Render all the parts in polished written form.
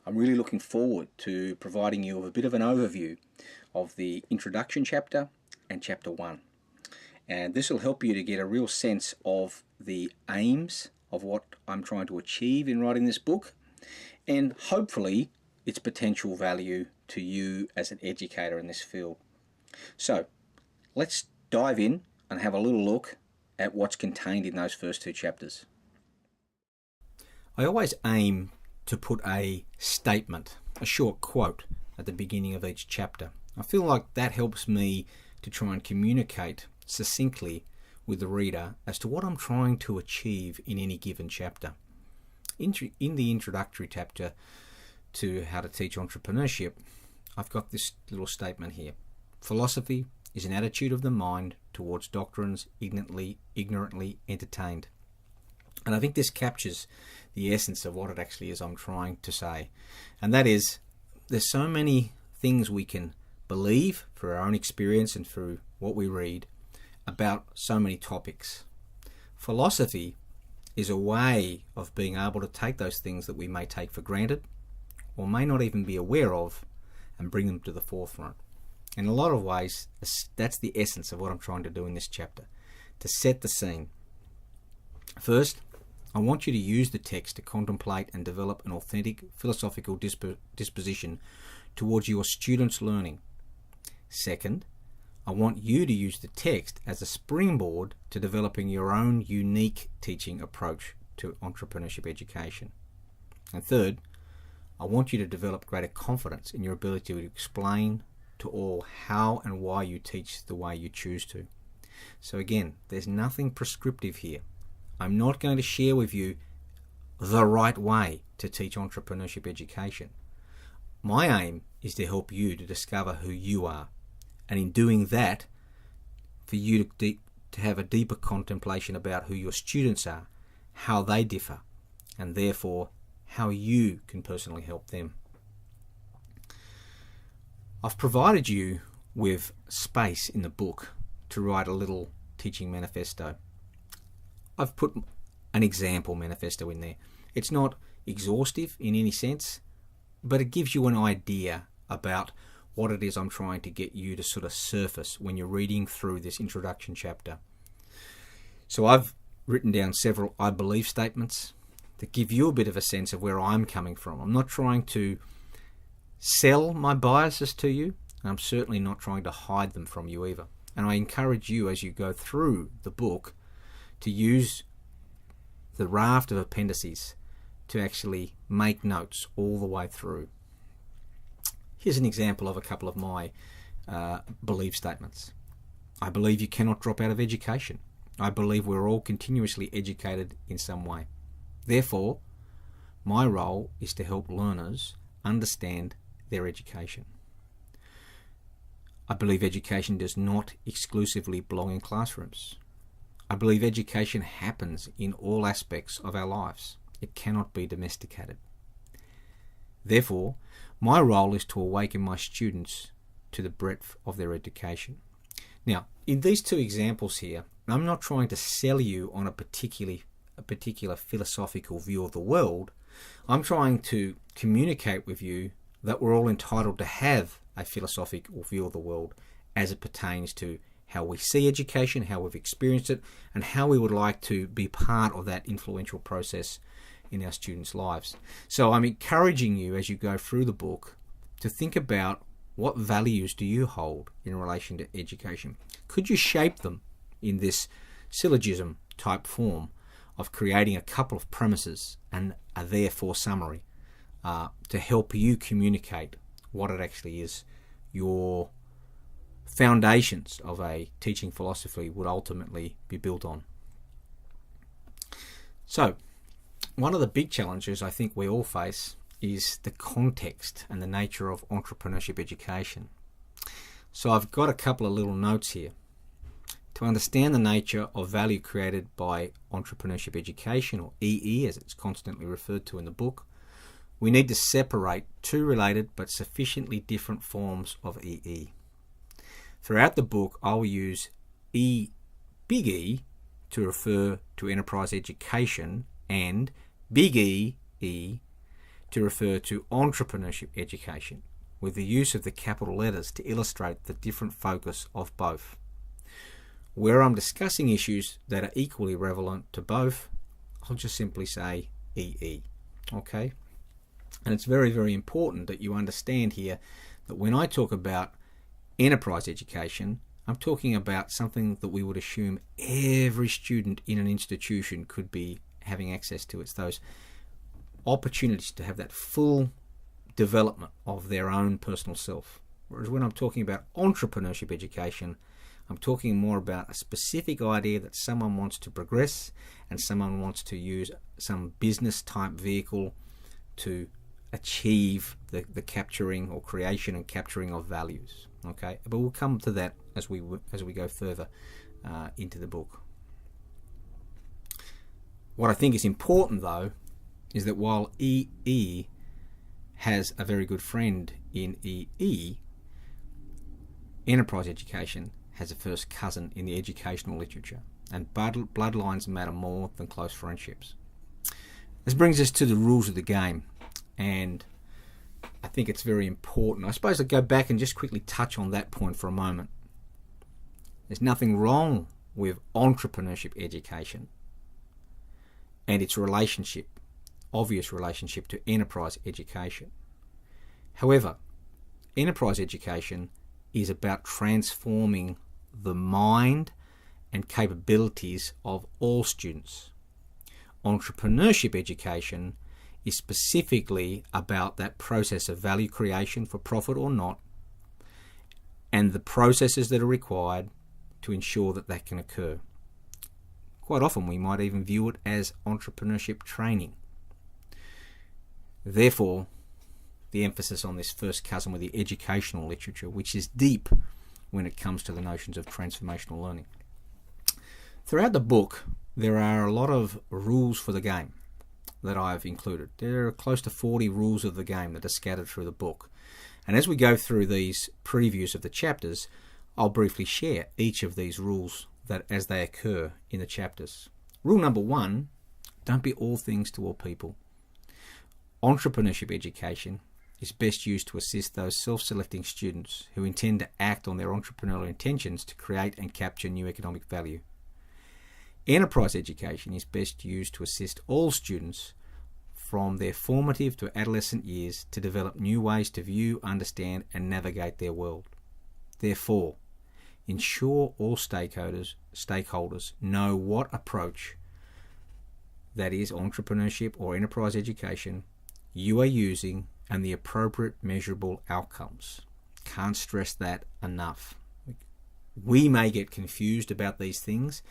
I'm really looking forward to providing you with a bit of an overview of the introduction chapter and chapter 1. And this will help you to get a real sense of the aims of what I'm trying to achieve in writing this book, and hopefully its potential value to you as an educator in this field. So let's dive in and have a little look at what's contained in those first 2 chapters. I always aim to put a statement, a short quote, at the beginning of each chapter. I feel like that helps me to try and communicate succinctly with the reader as to what I'm trying to achieve in any given chapter. In the introductory chapter to How to Teach Entrepreneurship, I've got this little statement here. Philosophy is an attitude of the mind towards doctrines ignorantly entertained. And I think this captures the essence of what it actually is I'm trying to say. And that is, there's so many things we can believe through our own experience and through what we read about so many topics. Philosophy is a way of being able to take those things that we may take for granted or may not even be aware of and bring them to the forefront. In a lot of ways, that's the essence of what I'm trying to do in this chapter, to set the scene. First, I want you to use the text to contemplate and develop an authentic philosophical disposition towards your students' learning. Second, I want you to use the text as a springboard to developing your own unique teaching approach to entrepreneurship education. And third, I want you to develop greater confidence in your ability to explain to all how and why you teach the way you choose to. So again, there's nothing prescriptive here. I'm not going to share with you the right way to teach entrepreneurship education. My aim is to help you to discover who you are, and in doing that, for you to have a deeper contemplation about who your students are, how they differ, and therefore how you can personally help them. I've provided you with space in the book to write a little teaching manifesto. I've put an example manifesto in there. It's not exhaustive in any sense, but it gives you an idea about what it is I'm trying to get you to sort of surface when you're reading through this introduction chapter. So I've written down several I believe statements that give you a bit of a sense of where I'm coming from. I'm not trying to sell my biases to you, and I'm certainly not trying to hide them from you either. And I encourage you as you go through the book to use the raft of appendices to actually make notes all the way through. Here's an example of a couple of my belief statements. I believe you cannot drop out of education. I believe we're all continuously educated in some way. Therefore, my role is to help learners understand their education. I believe education does not exclusively belong in classrooms. I believe education happens in all aspects of our lives. It cannot be domesticated. Therefore, my role is to awaken my students to the breadth of their education. Now, in these 2 examples here, I'm not trying to sell you on a particular philosophical view of the world. I'm trying to communicate with you that we're all entitled to have a philosophical view of the world as it pertains to how we see education, how we've experienced it, and how we would like to be part of that influential process in our students' lives. So I'm encouraging you as you go through the book to think about what values do you hold in relation to education. Could you shape them in this syllogism type form of creating a couple of premises and a therefore summary to help you communicate what it actually is your foundations of a teaching philosophy would ultimately be built on. So, one of the big challenges I think we all face is the context and the nature of entrepreneurship education. So I've got a couple of little notes here. To understand the nature of value created by entrepreneurship education, or EE as it's constantly referred to in the book, we need to separate 2 related but sufficiently different forms of EE. Throughout the book, I'll use big E to refer to enterprise education and big E to refer to entrepreneurship education, with the use of the capital letters to illustrate the different focus of both. Where I'm discussing issues that are equally relevant to both, I'll just simply say EE. Okay? And it's very, very important that you understand here that when I talk about enterprise education, I'm talking about something that we would assume every student in an institution could be having access to. It's those opportunities to have that full development of their own personal self. Whereas when I'm talking about entrepreneurship education, I'm talking more about a specific idea that someone wants to progress and someone wants to use some business type vehicle to achieve the capturing or creation and capturing of values. Okay, but we'll come to that as we go further into the book. What I think is important, though, is that while EE has a very good friend in EE, enterprise education has a first cousin in the educational literature, and bloodlines matter more than close friendships. This brings us to the rules of the game, and I think it's very important. I suppose I'll go back and just quickly touch on that point for a moment. There's nothing wrong with entrepreneurship education and its obvious relationship to enterprise education. However, enterprise education is about transforming the mind and capabilities of all students. Entrepreneurship education is specifically about that process of value creation for profit or not, and the processes that are required to ensure that that can occur. Quite often we might even view it as entrepreneurship training. Therefore, the emphasis on this first cousin with the educational literature, which is deep when it comes to the notions of transformational learning. Throughout the book, there are a lot of rules for the game that I've included. There are close to 40 rules of the game that are scattered through the book. And as we go through these previews of the chapters, I'll briefly share each of these rules that as they occur in the chapters. Rule number 1, don't be all things to all people. Entrepreneurship education is best used to assist those self-selecting students who intend to act on their entrepreneurial intentions to create and capture new economic value. Enterprise education is best used to assist all students from their formative to adolescent years to develop new ways to view, understand, and navigate their world. Therefore, ensure all stakeholders know what approach, that is entrepreneurship or enterprise education, you are using and the appropriate measurable outcomes. Can't stress that enough. We may get confused about these things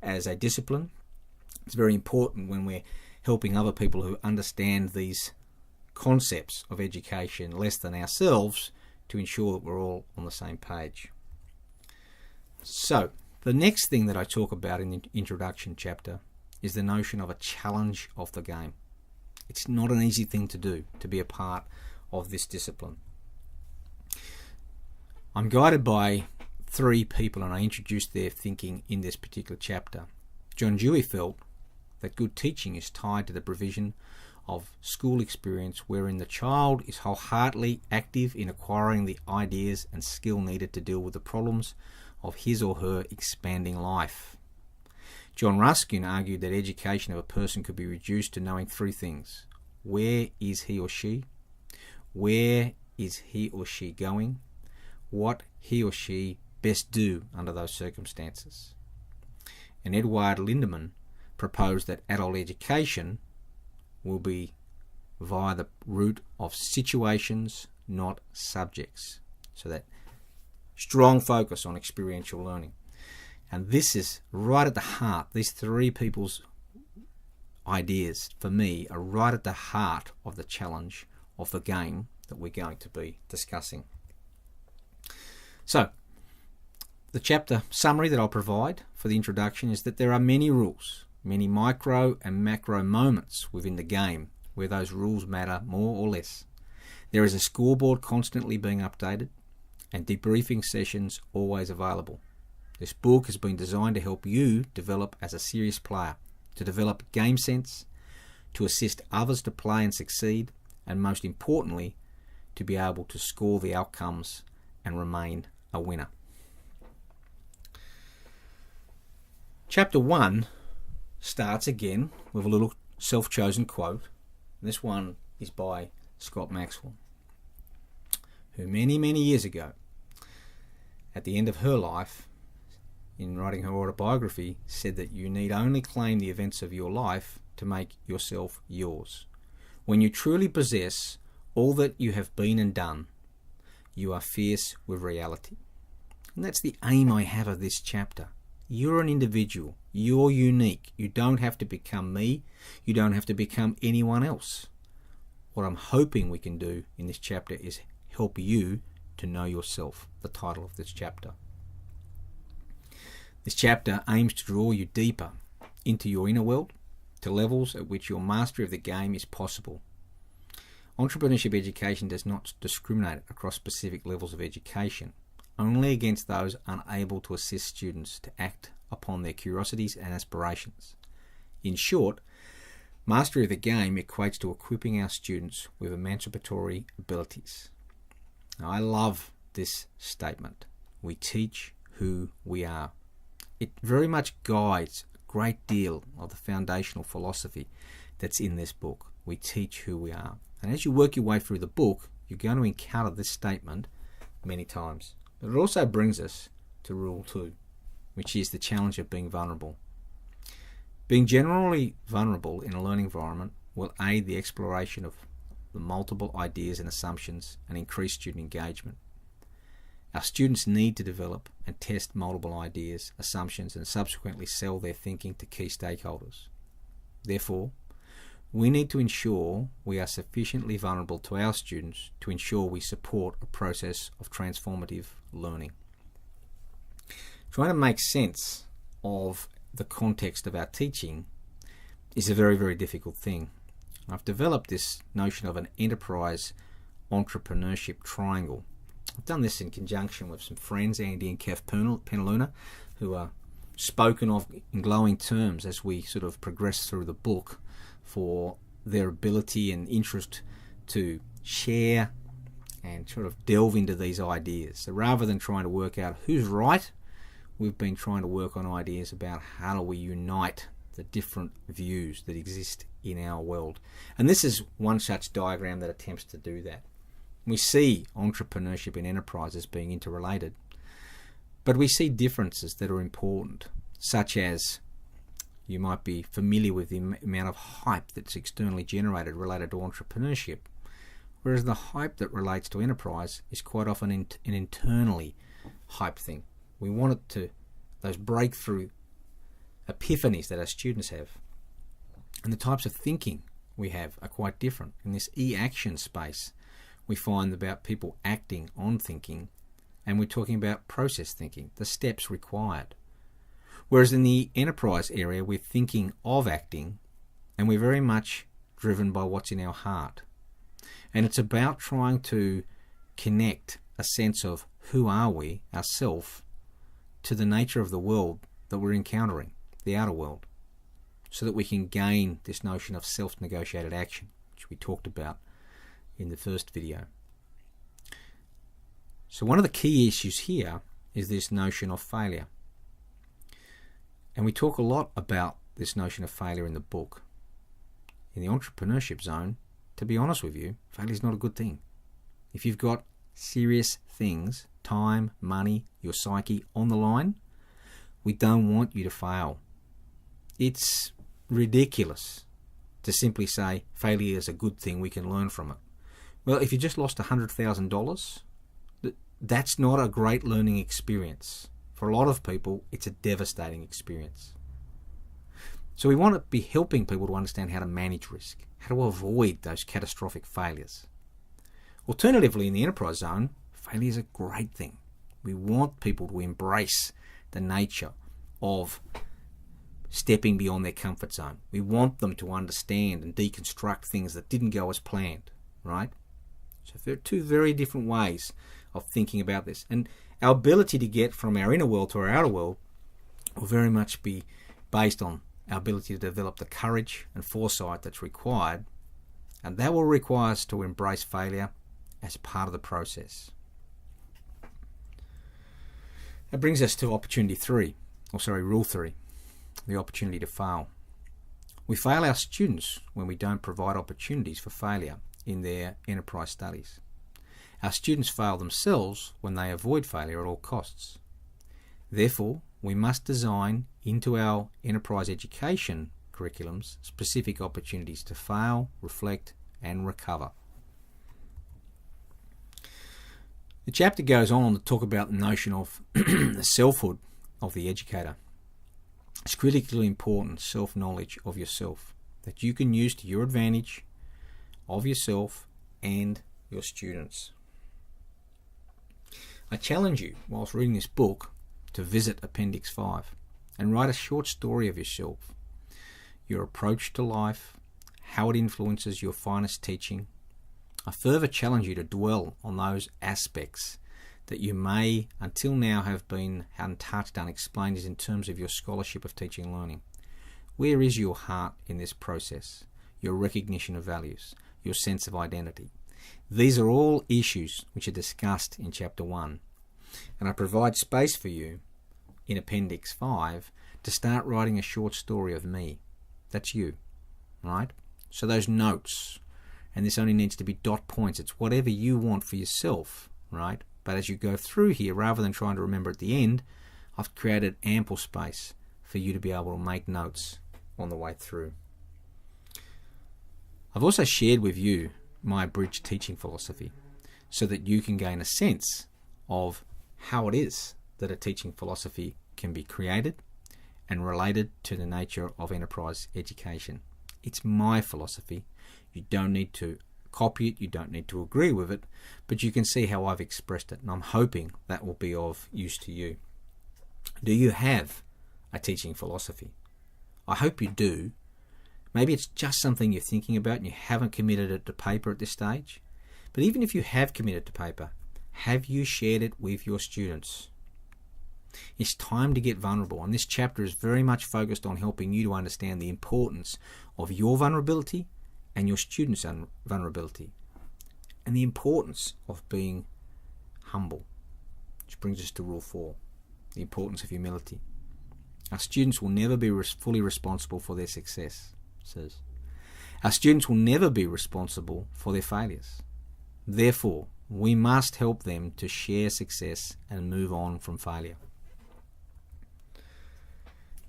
as a discipline. It's very important when we're helping other people who understand these concepts of education less than ourselves to ensure that we're all on the same page. So, the next thing that I talk about in the introduction chapter is the notion of a challenge of the game. It's not an easy thing to do, to be a part of this discipline. I'm guided by 3 people, and I introduced their thinking in this particular chapter. John Dewey felt that good teaching is tied to the provision of school experience wherein the child is wholeheartedly active in acquiring the ideas and skill needed to deal with the problems of his or her expanding life. John Ruskin argued that education of a person could be reduced to knowing 3 things. Where is he or she? Where is he or she going? What he or she best do under those circumstances? And Edward Lindemann proposed that adult education will be via the route of situations, not subjects. So that strong focus on experiential learning. And this is right at the heart. These 3 people's ideas, for me, are right at the heart of the challenge of the game that we're going to be discussing. So, the chapter summary that I'll provide for the introduction is that there are many rules, many micro and macro moments within the game where those rules matter more or less. There is a scoreboard constantly being updated and debriefing sessions always available. This book has been designed to help you develop as a serious player, to develop game sense, to assist others to play and succeed, and most importantly, to be able to score the outcomes and remain a winner. Chapter 1 starts again with a little self-chosen quote. This one is by Scott Maxwell, who many, many years ago, at the end of her life, in writing her autobiography, said that you need only claim the events of your life to make yourself yours. When you truly possess all that you have been and done, you are fierce with reality. And that's the aim I have of this chapter. You're an individual. You're unique. You don't have to become me. You don't have to become anyone else. What I'm hoping we can do in this chapter is help you to know yourself, the title of this chapter. This chapter aims to draw you deeper into your inner world, to levels at which your mastery of the game is possible. Entrepreneurship education does not discriminate across specific levels of education, only against those unable to assist students to act upon their curiosities and aspirations. In short, mastery of the game equates to equipping our students with emancipatory abilities. Now, I love this statement. We teach who we are. It very much guides a great deal of the foundational philosophy that's in this book. We teach who we are. And as you work your way through the book, you're going to encounter this statement many times. But it also brings us to rule 2, which is the challenge of being vulnerable. Being generally vulnerable in a learning environment will aid the exploration of the multiple ideas and assumptions and increase student engagement. Our students need to develop and test multiple ideas, assumptions, and subsequently sell their thinking to key stakeholders. Therefore, we need to ensure we are sufficiently vulnerable to our students to ensure we support a process of transformative learning. Trying to make sense of the context of our teaching is a very, very difficult thing. I've developed this notion of an enterprise entrepreneurship triangle. I've done this in conjunction with some friends, Andy and Kev Penaluna, who are spoken of in glowing terms as we sort of progress through the book for their ability and interest to share and sort of delve into these ideas. So rather than trying to work out who's right, we've been trying to work on ideas about how do we unite the different views that exist in our world. And this is one such diagram that attempts to do that. We see entrepreneurship and enterprise as being interrelated, but we see differences that are important, such as you might be familiar with the amount of hype that's externally generated related to entrepreneurship, whereas the hype that relates to enterprise is quite often an internally hype thing. We want it to, those breakthrough epiphanies that our students have. And the types of thinking we have are quite different. In this e-action space, we find about people acting on thinking, and we're talking about process thinking, the steps required. Whereas in the enterprise area, we're thinking of acting, and we're very much driven by what's in our heart. And it's about trying to connect a sense of who are we, ourself, to the nature of the world that we're encountering, the outer world, so that we can gain this notion of self-negotiated action, which we talked about in the first video. So one of the key issues here is this notion of failure. And we talk a lot about this notion of failure in the book. In the entrepreneurship zone, to be honest with you, failure is not a good thing. If you've got serious things, time, money, your psyche on the line, we don't want you to fail. It's ridiculous to simply say failure is a good thing, we can learn from it. Well, if you just lost $100,000, that's not a great learning experience. For a lot of people, it's a devastating experience. So we want to be helping people to understand how to manage risk, how to avoid those catastrophic failures. Alternatively, in the enterprise zone, failure is a great thing. We want people to embrace the nature of stepping beyond their comfort zone. We want them to understand and deconstruct things that didn't go as planned, right? So there are two very different ways of thinking about this. And our ability to get from our inner world to our outer world will very much be based on our ability to develop the courage and foresight that's required And that will require us to embrace failure as part of the process. That brings us to rule 3, the opportunity to fail. We fail our students when we don't provide opportunities for failure in their enterprise studies. Our students fail themselves when they avoid failure at all costs. Therefore, we must design into our enterprise education curriculums specific opportunities to fail, reflect, and recover. The chapter goes on to talk about the notion of the selfhood of the educator. It's critically important self-knowledge of yourself that you can use to your advantage of yourself and your students. I challenge you, whilst reading this book, to visit Appendix 5 and write a short story of yourself, your approach to life, how it influences your finest teaching. I further challenge you to dwell on those aspects that you may until now have been untouched, unexplained, in terms of your scholarship of teaching and learning. Where is your heart in this process? Your recognition of values, your sense of identity. These are all issues which are discussed in Chapter 1. And I provide space for you in Appendix 5 to start writing a short story of me. That's you, right? So those notes, and this only needs to be dot points. It's whatever you want for yourself, right? But as you go through here, rather than trying to remember at the end, I've created ample space for you to be able to make notes on the way through. I've also shared with you my abridged teaching philosophy so that you can gain a sense of how it is that a teaching philosophy can be created and related to the nature of enterprise education. It's my philosophy. You don't need to copy it, you don't need to agree with it, but you can see how I've expressed it, and I'm hoping that will be of use to you. Do you have a teaching philosophy? I hope you do. Maybe it's just something you're thinking about and you haven't committed it to paper at this stage. But even if you have committed to paper, have you shared it with your students? It's time to get vulnerable, and this chapter is very much focused on helping you to understand the importance of your vulnerability and your students' vulnerability, and the importance of being humble, which brings us to Rule 4, the importance of humility. Our students will never be fully responsible for their success, it says. Our students will never be responsible for their failures. Therefore, we must help them to share success and move on from failure.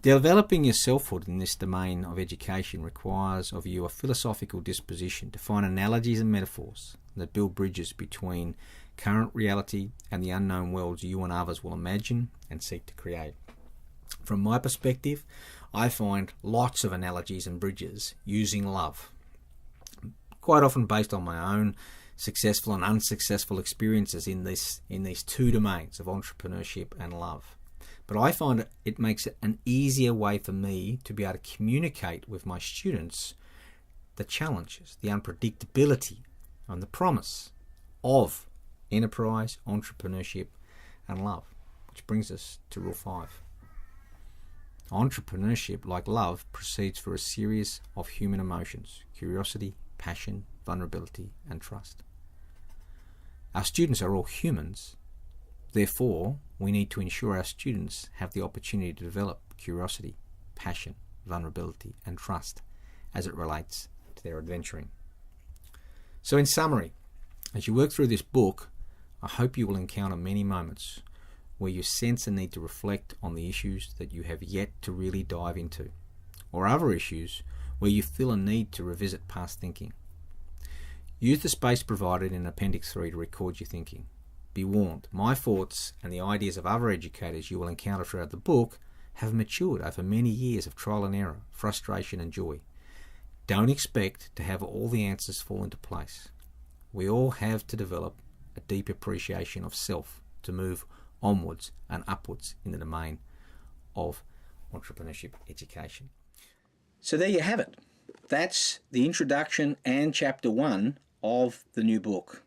Developing your selfhood in this domain of education requires of you a philosophical disposition to find analogies and metaphors that build bridges between current reality and the unknown worlds you and others will imagine and seek to create. From my perspective, I find lots of analogies and bridges using love, quite often based on my own successful and unsuccessful experiences in these two domains of entrepreneurship and love. But I find it makes it an easier way for me to be able to communicate with my students the challenges, the unpredictability, and the promise of enterprise, entrepreneurship, and love. Which brings us to Rule 5. Entrepreneurship, like love, proceeds through a series of human emotions: curiosity, passion, vulnerability, and trust. Our students are all humans. Therefore, we need to ensure our students have the opportunity to develop curiosity, passion, vulnerability, and trust as it relates to their adventuring. So in summary, as you work through this book, I hope you will encounter many moments where you sense a need to reflect on the issues that you have yet to really dive into, or other issues where you feel a need to revisit past thinking. Use the space provided in Appendix 3 to record your thinking. Be warned, my thoughts and the ideas of other educators you will encounter throughout the book have matured over many years of trial and error, frustration and joy. Don't expect to have all the answers fall into place. We all have to develop a deep appreciation of self to move onwards and upwards in the domain of entrepreneurship education. So there you have it. That's the introduction and Chapter 1 of the new book.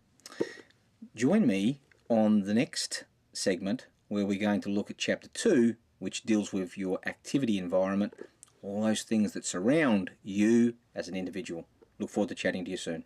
Join me on the next segment where we're going to look at Chapter 2, which deals with your activity environment, all those things that surround you as an individual. Look forward to chatting to you soon.